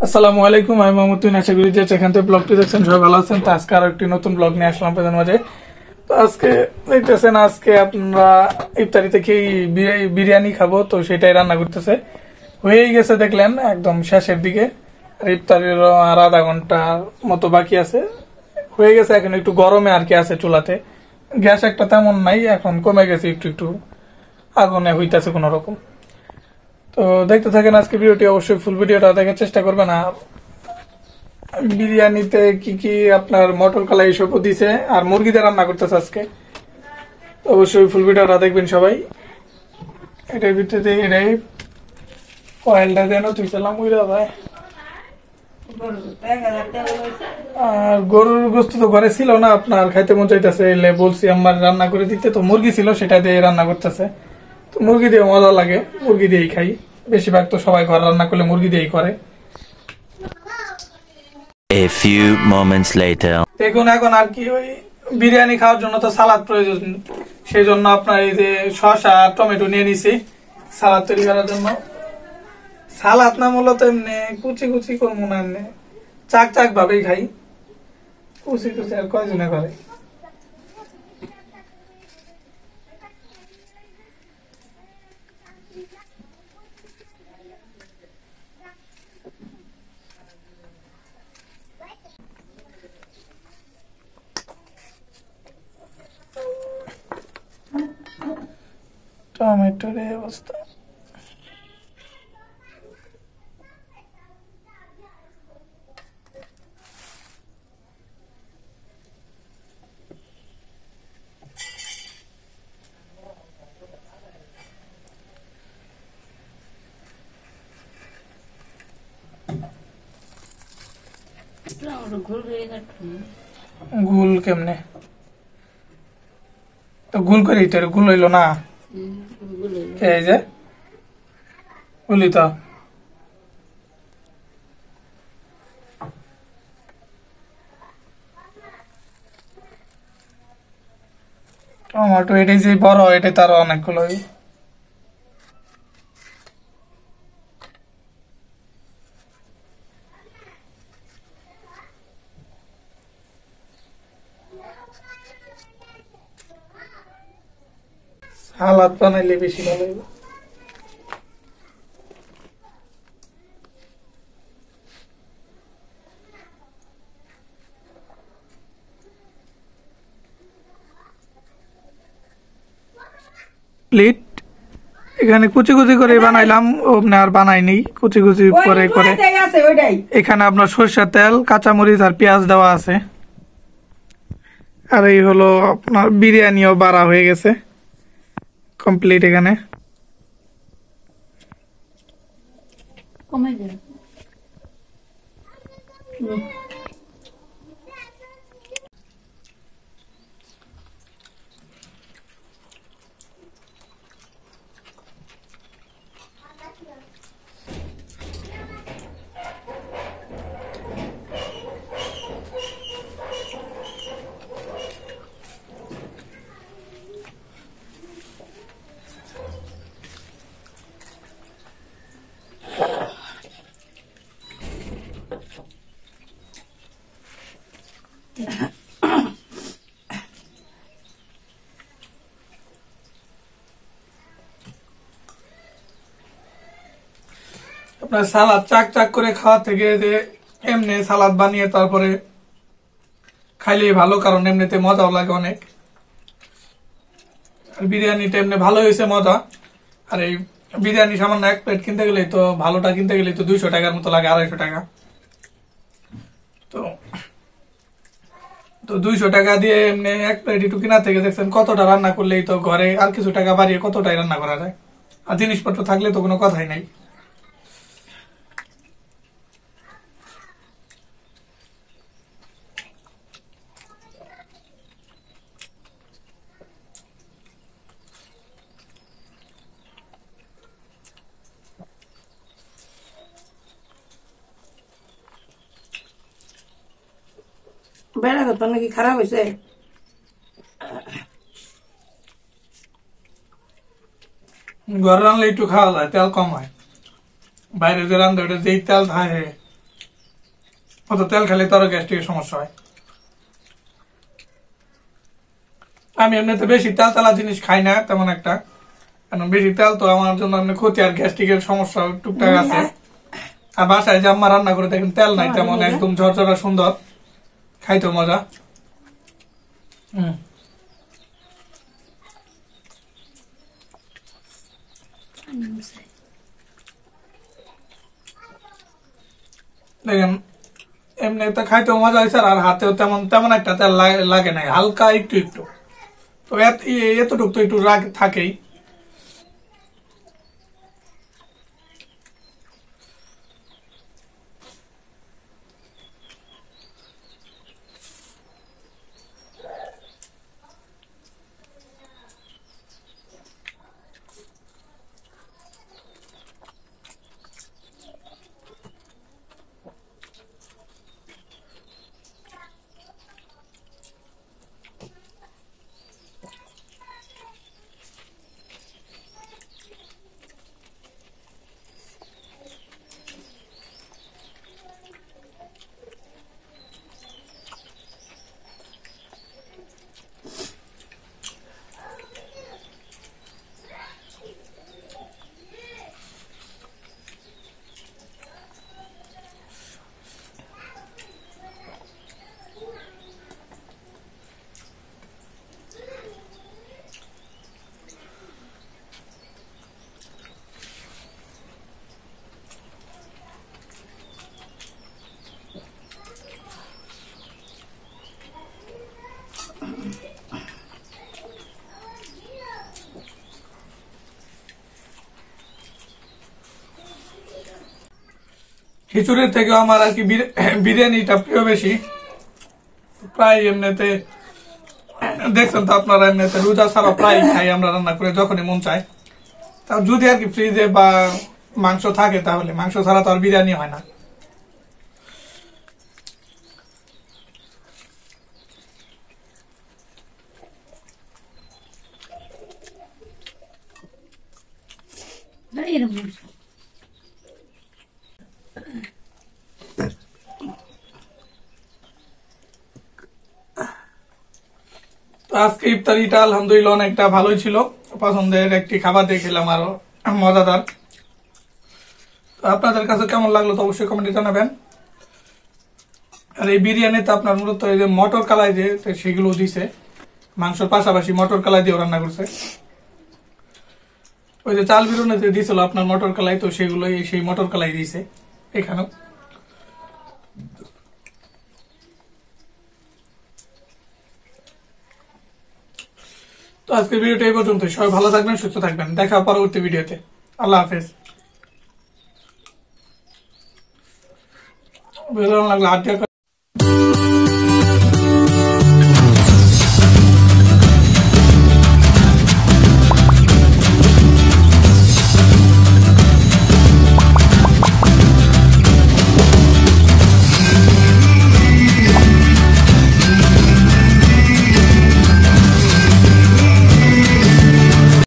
আসসালামু আলাইকুম, আমি মাহমুদ্দিন। আশা করি যে যেখান থেকে ব্লগটি দেখছেন সবাই ভালো আছেন। তো আজকে আরো একটি নতুন ব্লগ নিয়ে আসলাম আপনাদের মাঝে। তো আজকে দেখতেছেন, আজকে আপনারা ইফতারিতে কি বিরিয়ানি খাবো, তো সেটাই রান্না করতেছে। হয়েই গেছে দেখলেন একদম শেষের দিকে, আর ইফতারির আর আধা ঘন্টার মতো বাকি আছে। হয়ে গেছে, এখন একটু গরমে আর কি আছে চুলাতে, গ্যাস একটা তেমন নাই, এখন কমে গেছে একটু একটু, আগুনে হইতেছে কোন রকম। তো দেখতে থাকেন আজকে ভিডিওটি, অবশ্যই ফুল ভিডিওটা দেখার চেষ্টা করবেন। আর বিরিয়ানিতে কি কি আপনার মটর কলাই এসবও দিছে, আর মুরগি দিয়ে রান্না করতেছে আজকে। অবশ্যই ফুল ভিডিওটা দেখবেন সবাই। এটার ভিতরে এটাই কয়েলটা দেন তুইছিলাম উইরা ভাই। আর গরুর গোস্ত তো ঘরে ছিল না, আপনার খাইতে মন চাইতেছে, এলে বলছি আমার রান্না করে দিতে। তো মুরগি ছিল, সেটা দিয়ে রান্না করতেছে। তো মুরগি দিয়ে মজা লাগে, মুরগি দিয়েই খাই বেশিরভাগ। তো সবাই ঘর রান্না করলে মুরগি দিয়েই করে। A few moments later. দেখুন এখন আর কি, ওই বিরিয়ানি খাওয়ার জন্য তো সালাদ প্রয়োজন, সেই জন্য আপনার এই যে শসা আর টমেটো নিয়ে নিছি সালাদ তৈরি করার জন্য। সালাদ না মূলত এমনি কুচি কুচি করবো না, এমনি চাক চাক ভাবেই খাই। কুচি কুচি আর কয়জনে করে। টমেটোর এই অবস্থা। গুল কেমনে? তো গুল করে তোর গুল হইলো না, এই যে গুলি তো টমেটো এটাই যে বড়, এটা তার অনেকগুলো। সালাদ বানাইলে বেশি ভালো হইব। প্লেট এখানে কুচি কুচি করে বানাইলাম, আর বানাইনি, কুচি কুচি করে করে। এখানে আপনার সরষের তেল, কাঁচামরিচ আর পেঁয়াজ দেওয়া আছে। আর এই হলো আপনার বিরিয়ানিও বাড়া হয়ে গেছে কমপ্লিট। এখানে আপনার সালাদ চাক চাক করে খাওয়া থেকে যে এমনি সালাদ বানিয়ে তারপরে খাইলে ভালো, কারণ এমনিতে মজাও লাগে অনেক। আর বিরিয়ানিটা এমনি ভালো হয়েছে, মজা। আর এই বিরিয়ানি সামান্য 1 প্লেট কিনতে গেলে তো ভালোটা কিনতে গেলে তো 200 টাকার মতো লাগে, 250 টাকা। তো তো 200 টাকা দিয়ে এমনি 1 প্লেট একটু কিনা থেকে দেখছেন কতটা রান্না করলেই তো ঘরে আর কিছু টাকা বাড়িয়ে কতটাই রান্না করা যায়। আর জিনিসপত্র থাকলে তো কোনো কথাই নাই। বেড়া করতো নাকি খারাপ হয়েছে? ঘরে রান্নলে একটু খাওয়া যায়, তেল কম হয়। বাইরে যে রান্না ওটা যেই তেল থাকে, অত তেল খেলে তো আরো গ্যাস্ট্রিকের সমস্যা হয়। আমি এমনিতে বেশি তেল তেলা জিনিস খাই না তেমন একটা, কারণ বেশি তেল তো আমার জন্য এমনি ক্ষতি, আর গ্যাস্ট্রিকের সমস্যা টুকটাক আছে। আর বাসায় যে আম্মা রান্না করে দেখেন তেল নাই তেমন, একদম ঝরঝরা সুন্দর, খাইতে মজা। দেখেন এমনিতে খাইতেও মজা হয়েছে, আর হাতেও তেমন তেমন একটা তেল লাগে নাই, হালকা একটু একটু। তো এতটুকু তো একটু রাগ থাকেই। খিচুড়ির থেকে আমার আর কি বিরিয়ানিটা প্রিয় বেশি। প্রায় এমনিতে দেখছেন তো আপনারা, এমনিতে রোজা ছাড়া প্রায় খাই আমরা রান্না করে যখনই মন চায়। তা যদি আর কি ফ্রিজে বা মাংস থাকে তাহলে, মাংস ছাড়া তো আর বিরিয়ানি হয় না। এরকম আজকে ইফতারিটা আলহামদুলিল্লাহ অনেকটা ভালোই ছিল, পছন্দের একটি খাবার দিয়ে খেলাম, আরো মজাদার। আপনাদের কাছে কেমন লাগলো তো অবশ্যই কমেন্টে জানাবেন। আর এই বিরিয়ানিতে আপনার মূলত এই যে মটর কালাই দিয়ে সেগুলো দিছে, মাংসের পাশাপাশি মটর কালাই দিয়েও রান্না করছে। ওই যে চাল বিরিয়ানিতে দিয়েছিল আপনার মটর কালাই, তো সেগুলোই সেই মটর কালাই দিয়েছে এখানেও। তো আজকের ভিডিওটা এই পর্যন্ত। সবাই ভালো থাকবেন, সুস্থ থাকবেন, দেখা পরবর্তী ভিডিওতে। আল্লাহ হাফেজ। ভালো লাগলো আড্ডা